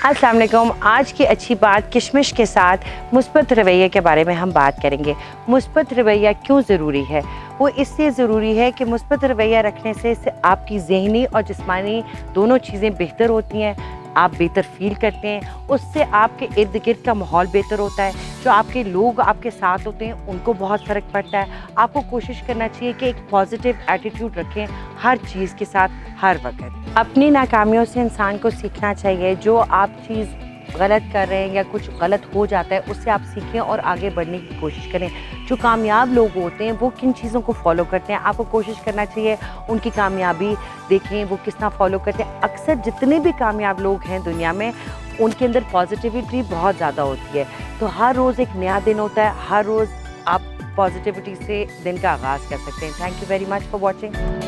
अस्सलाम वालेकुम। आज की अच्छी बात किशमिश के साथ मुस्बत रवैये के बारे में हम बात करेंगे। मुस्बत रवैया क्यों ज़रूरी है? वो इसलिए ज़रूरी है कि मुस्बत रवैया रखने से आपकी ज़हनी और जिस्मानी दोनों चीज़ें बेहतर होती हैं, आप बेहतर फ़ील करते हैं, उससे आपके इर्द-गिर्द का माहौल बेहतर होता है, जो आपके लोग आपके साथ होते हैं उनको बहुत फ़र्क पड़ता है। आपको कोशिश करना चाहिए कि एक पॉज़िटिव एटीट्यूड रखें हर चीज़ के साथ, हर वक़्त। अपनी नाकामियों से इंसान को सीखना चाहिए, जो आप चीज़ गलत कर रहे हैं या कुछ गलत हो जाता है उससे आप सीखें और आगे बढ़ने की कोशिश करें। जो कामयाब लोग होते हैं वो किन चीज़ों को फॉलो करते हैं, आपको कोशिश करना चाहिए उनकी कामयाबी देखें वो किस तरह फॉलो करते हैं। अक्सर जितने भी कामयाब लोग हैं दुनिया में उनके अंदर पॉजिटिविटी बहुत ज़्यादा होती है। तो हर रोज़ एक नया दिन होता है, हर रोज़ आप पॉजिटिविटी से दिन का आगाज़ कर सकते हैं। Thank you very much for watching.